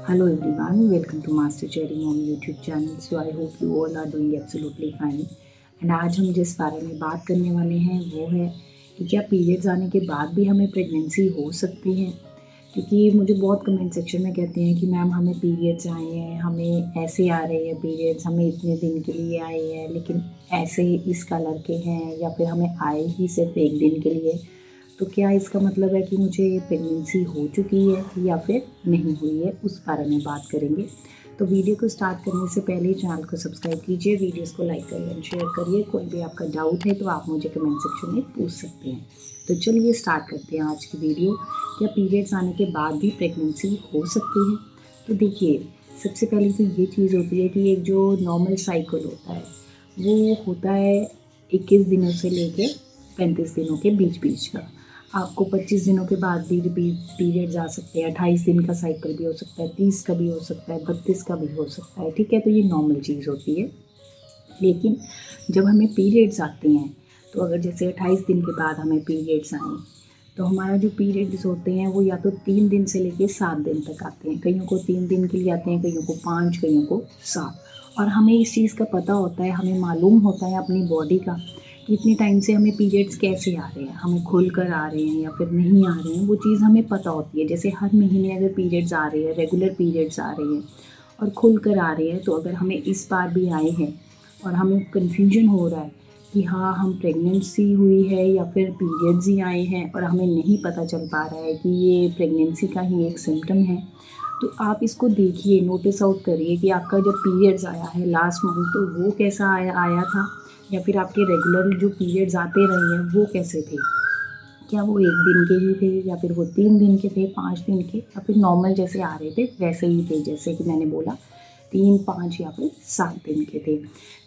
Hello everyone, welcome to Master Cherry Mom YouTube channel. So I hope you all are doing absolutely fine. And आज हम जिस बारे में बात करने वाले हैं वो है कि क्या पीरियड्स आने के बाद भी हमें प्रेगनेंसी हो सकती है। क्योंकि मुझे बहुत कमेंट सेक्शन में कहते हैं कि मैम हमें पीरियड्स आए हैं, हमें ऐसे आ रहे हैं पीरियड्स, हमें इतने दिन के लिए आए हैं लेकिन ऐसे इस कलर के हैं, या फिर हमें आए ही सिर्फ एक दिन के लिए। तो क्या इसका मतलब है कि मुझे प्रेगनेंसी हो चुकी है या फिर नहीं हुई है, उस बारे में बात करेंगे। तो वीडियो को स्टार्ट करने से पहले चैनल को सब्सक्राइब कीजिए, वीडियोस को लाइक करिए एंड शेयर करिए। कोई भी आपका डाउट है तो आप मुझे कमेंट सेक्शन में पूछ सकते हैं। तो चलिए स्टार्ट करते हैं आज की वीडियो। क्या पीरियड्स आने के बाद भी प्रेगनेंसी हो सकती है? तो देखिए, सबसे पहले तो ये चीज़ होती है कि एक जो नॉर्मल साइकिल होता है वो होता है 21 दिनों से लेके 35 दिनों के बीच बीच का। आपको 25 दिनों के बाद भी रिपीट पीरियड्स आ सकते हैं। 28 दिन का साइकिल भी हो सकता है, 30 का भी हो सकता है, 32 का भी हो सकता है। ठीक है, तो ये नॉर्मल चीज़ होती है। लेकिन जब हमें पीरियड्स आते हैं, तो अगर जैसे 28 दिन के बाद हमें पीरियड्स आए, तो हमारा जो पीरियड्स होते हैं वो या तो 3 दिन से लेके 7 दिन तक आते हैं। कईयों को 3 दिन के लिए आते हैं, कईयों को 5, कईयों को 7। और हमें इस चीज़ का पता होता है, हमें मालूम होता है अपनी बॉडी का कि इतने टाइम से हमें पीरियड्स कैसे आ रहे हैं, हमें खुल कर आ रहे हैं या फिर नहीं आ रहे हैं, वो चीज़ हमें पता होती है। जैसे हर महीने अगर पीरियड्स आ रहे हैं, रेगुलर पीरियड्स आ रहे हैं और खुल कर आ रहे हैं, तो अगर हमें इस बार भी आए हैं और हमें कन्फ्यूजन हो रहा है कि हाँ हम प्रेगनेंसी हुई है या फिर पीरियड्स ही आए हैं, और हमें नहीं पता चल पा रहा है कि ये प्रेगनेंसी का ही एक सिम्टम है, तो आप इसको देखिए, नोटिस आउट करिए कि आपका जब पीरियड्स आया है लास्ट मंथ तो वो कैसा आया था, या फिर आपके रेगुलर जो पीरियड्स आते रहे हैं वो कैसे थे। क्या वो 1 दिन के ही थे, या फिर वो 3 दिन के थे, 5 दिन के, या फिर नॉर्मल जैसे आ रहे थे वैसे ही थे, जैसे कि मैंने बोला 3, 5 या फिर 7 दिन के थे।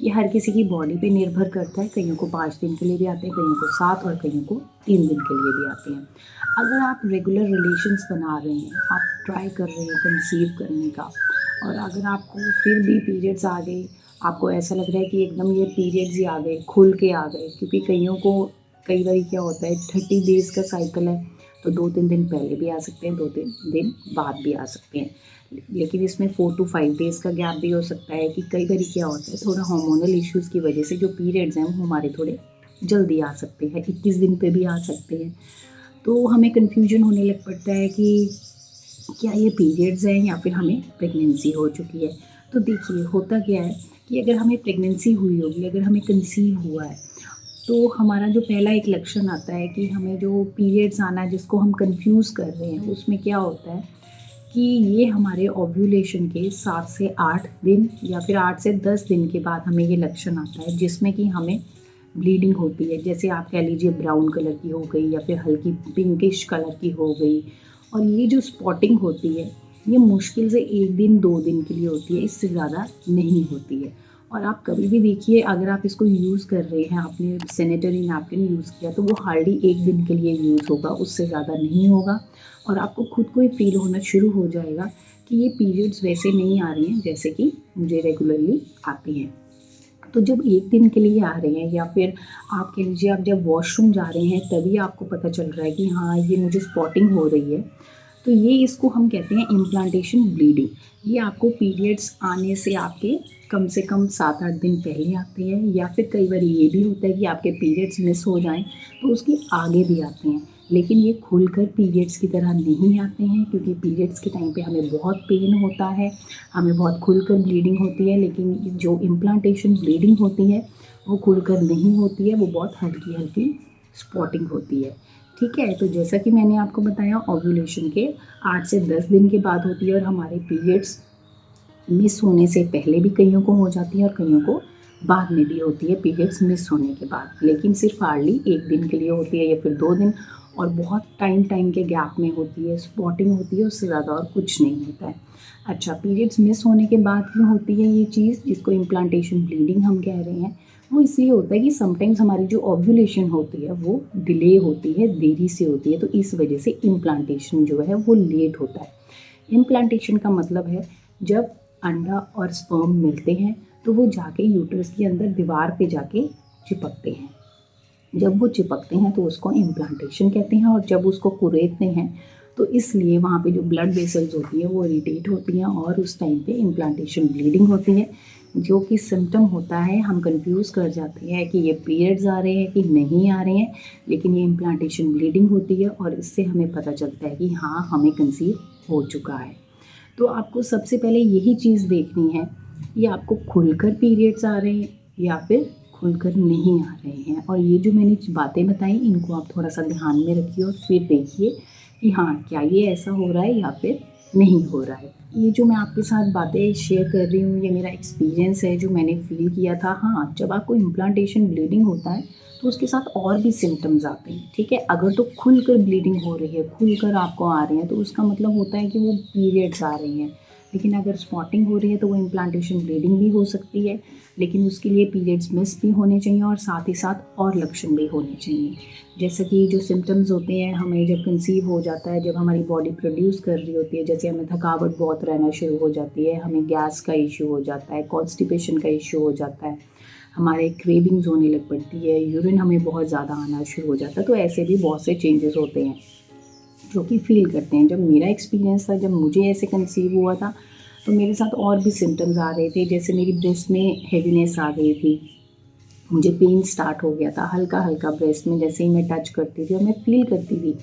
ये हर किसी की बॉडी पे निर्भर करता है। कईयों को 5 दिन के लिए भी आते हैं, कईयों को 7 और कईयों को 3 दिन के लिए भी आते हैं। अगर आप रेगुलर रिलेशंस बना रहे हैं, आप ट्राई कर रहे हैं कंसीव करने का, और अगर आपको फिर भी पीरियड्स आ गए, आपको ऐसा लग रहा है कि एकदम ये पीरियड्स ही आ गए, खुल के आ गए, क्योंकि कईयों को कई बार क्या होता है 30 डेज़ का साइकिल है, तो 2-3 दिन पहले भी आ सकते हैं, 2-3 दिन बाद भी आ सकते हैं। लेकिन इसमें 4 टू 5 डेज़ का गैप भी हो सकता है कि कई बार क्या होता है, थोड़ा हार्मोनल इश्यूज़ की वजह से जो पीरियड्स हैं वो हमारे थोड़े जल्दी आ सकते हैं, 21 दिन पे भी आ सकते हैं। तो हमें कन्फ्यूजन होने लग पड़ता है कि क्या ये पीरियड्स हैं या फिर हमें प्रेगनेंसी हो चुकी है। तो देखिए, होता क्या है कि अगर हमें प्रेगनेंसी हुई होगी, अगर हमें कंसीव हुआ है, तो हमारा जो पहला एक लक्षण आता है कि हमें जो पीरियड्स आना है, जिसको हम कंफ्यूज कर रहे हैं, उसमें क्या होता है कि ये हमारे ओव्यूलेशन के 7 से 8 दिन या फिर 8 से 10 दिन के बाद हमें ये लक्षण आता है, जिसमें कि हमें ब्लीडिंग होती है। जैसे आप कह लीजिए ब्राउन कलर की हो गई या फिर हल्की पिंकिश कलर की हो गई। और ये जो स्पॉटिंग होती है, ये मुश्किल से 1 दिन 2 दिन के लिए होती है, इससे ज़्यादा नहीं होती है। और आप कभी भी देखिए, अगर आप इसको यूज़ कर रहे हैं, आपने सैनिटरी नैपकिन यूज़ किया, तो वो हार्डली 1 दिन के लिए यूज़ होगा, उससे ज़्यादा नहीं होगा। और आपको खुद को ही फ़ील होना शुरू हो जाएगा कि ये पीरियड्स वैसे नहीं आ रही हैं जैसे कि मुझे रेगुलरली आती हैं। तो जब 1 दिन के लिए आ रहे हैं, या फिर आप कह लीजिए आप जब वॉशरूम जा रहे हैं तभी आपको पता चल रहा है कि हाँ ये मुझे स्पॉटिंग हो रही है, तो ये इसको हम कहते हैं इम्प्लांटेशन ब्लीडिंग। ये आपको पीरियड्स आने से कम 7-8 दिन पहले आते हैं, या फिर कई बार ये भी होता है कि आपके पीरियड्स मिस हो जाएं तो उसके आगे भी आते हैं। लेकिन ये खुलकर पीरियड्स की तरह नहीं आते हैं, क्योंकि पीरियड्स के टाइम पे हमें बहुत पेन होता है, हमें बहुत खुलकर ब्लीडिंग होती है। लेकिन जो इम्प्लांटेशन ब्लीडिंग होती है वो खुलकर नहीं होती है, वो बहुत हल्की हल्की स्पॉटिंग होती है। ठीक है, तो जैसा कि मैंने आपको बताया, ओव्यूलेशन के 8 से 10 दिन के बाद होती है, और हमारे पीरियड्स मिस होने से पहले भी कईयों को हो जाती है और कईयों को बाद में भी होती है पीरियड्स मिस होने के बाद। लेकिन सिर्फ हार्डली 1 दिन के लिए होती है या फिर 2 दिन, और बहुत टाइम के गैप में होती है, स्पॉटिंग होती है, उससे ज़्यादा और कुछ नहीं होता है। अच्छा, पीरियड्स मिस होने के बाद क्यों होती है ये चीज़, जिसको इम्प्लांटेशन ब्लीडिंग हम कह रहे हैं, वो इसलिए होता है कि समटाइम्स हमारी जो ओव्यूलेशन होती है वो डिले होती है, देरी से होती है, तो इस वजह से इम्प्लांटेशन जो है वो लेट होता है। इम्प्लांटेशन का मतलब है जब अंडा और स्पर्म मिलते हैं तो वो जाके यूट्रस के अंदर दीवार पे जाके चिपकते हैं। जब वो चिपकते हैं तो उसको इम्प्लांटेशन कहते हैं, और जब उसको कुरेदते हैं तो इसलिए वहाँ पे जो ब्लड वेसल्स होती है वो इरिटेट होती हैं और उस टाइम पे इम्प्लांटेशन ब्लीडिंग होती है, जो कि सिम्टम होता है। हम कंफ्यूज कर जाते हैं कि ये पीरियड्स आ रहे हैं कि नहीं आ रहे हैं, लेकिन ये इम्प्लांटेशन ब्लीडिंग होती है और इससे हमें पता चलता है कि हाँ, हमें कंसीव हो चुका है। तो आपको सबसे पहले यही चीज़ देखनी है कि आपको खुलकर पीरियड्स आ रहे हैं या फिर खुलकर नहीं आ रहे हैं। और ये जो मैंने बातें बताई, इनको आप थोड़ा सा ध्यान में रखिए और फिर देखिए कि हाँ, क्या ये ऐसा हो रहा है या फिर नहीं हो रहा है। ये जो मैं आपके साथ बातें शेयर कर रही हूँ, ये मेरा एक्सपीरियंस है जो मैंने फ़ील किया था। हाँ, जब आपको इम्प्लांटेशन ब्लीडिंग होता है तो उसके साथ और भी सिम्टम्स आते हैं, ठीक है। अगर तो खुलकर ब्लीडिंग हो रही है, खुलकर आपको आ रहे हैं, तो उसका मतलब होता है कि वो पीरियड्स आ रही हैं। लेकिन अगर स्पॉटिंग हो रही है तो वो इम्प्लांटेशन ब्लीडिंग भी हो सकती है, लेकिन उसके लिए पीरियड्स मिस भी होने चाहिए और साथ ही साथ और लक्षण भी होने चाहिए। जैसे कि जो सिम्टम्स होते हैं हमें जब कंसीव हो जाता है, जब हमारी बॉडी प्रोड्यूस कर रही होती है, जैसे हमें थकावट बहुत रहना शुरू हो जाती है, हमें गैस का इश्यू हो जाता है, कॉन्स्टिपेशन का इश्यू हो जाता है, हमारे क्रेविंग्स होने लग पड़ती है, यूरिन हमें बहुत ज़्यादा आना शुरू हो जाता है। तो ऐसे भी बहुत से चेंजेस होते हैं जो कि फ़ील करते हैं। जब मेरा एक्सपीरियंस था, जब मुझे ऐसे कंसीव हुआ था, तो मेरे साथ और भी सिम्टम्स आ रहे थे। जैसे मेरी ब्रेस्ट में हेवीनेस आ गई थी, मुझे पेन स्टार्ट हो गया था हल्का-हल्का ब्रेस्ट में। जैसे ही मैं टच करती थी और मैं फ़ील करती थी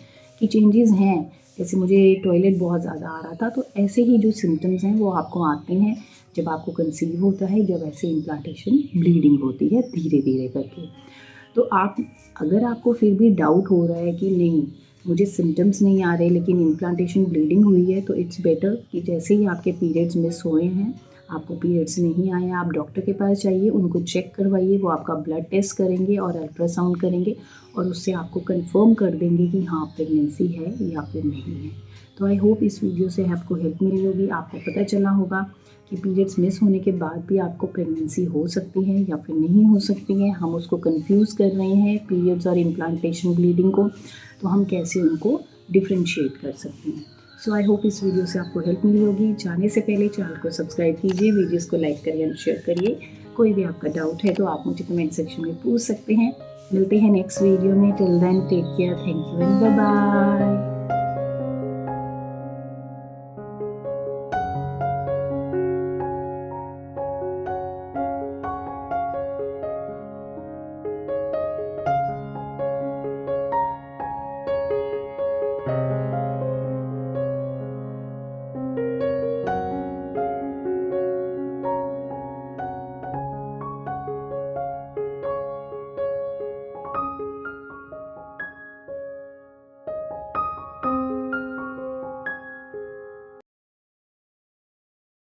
कि चेंजेस हैं। जैसे मुझे टॉयलेट बहुत ज़्यादा आ रहा था। तो ऐसे ही जो सिम्टम्स हैं वो आपको आते हैं जब आपको कंसीव होता है, जब ऐसे इम्प्लांटेशन ब्लीडिंग होती है धीरे-धीरे करके। तो आप, अगर आपको फिर भी डाउट हो रहा है कि नहीं, मुझे सिम्टम्स नहीं आ रहे लेकिन इम्प्लांटेशन ब्लीडिंग हुई है, तो इट्स बेटर कि जैसे ही आपके पीरियड्स मिस हुए हैं, आपको पीरियड्स नहीं आए, आप डॉक्टर के पास जाइए, उनको चेक करवाइए। वो आपका ब्लड टेस्ट करेंगे और अल्ट्रासाउंड करेंगे और उससे आपको कंफर्म कर देंगे कि हाँ, प्रेगनेंसी है या फिर नहीं है। तो आई होप इस वीडियो से आपको हेल्प मिली होगी, आपको पता चला होगा कि पीरियड्स मिस होने के बाद भी आपको प्रेगनेंसी हो सकती है या फिर नहीं हो सकती है। हम उसको कंफ्यूज कर रहे हैं पीरियड्स और इम्प्लांटेशन ब्लीडिंग को, तो हम कैसे उनको डिफ्रेंशिएट कर सकते हैं। सो आई होप इस वीडियो से आपको हेल्प मिली होगी। जाने से पहले चैनल को सब्सक्राइब कीजिए, वीडियोस को लाइक करिए और शेयर करिए। कोई भी आपका डाउट है तो आप मुझे कमेंट सेक्शन में पूछ सकते हैं। मिलते हैं नेक्स्ट वीडियो में। Till then take care, thank you and bye bye.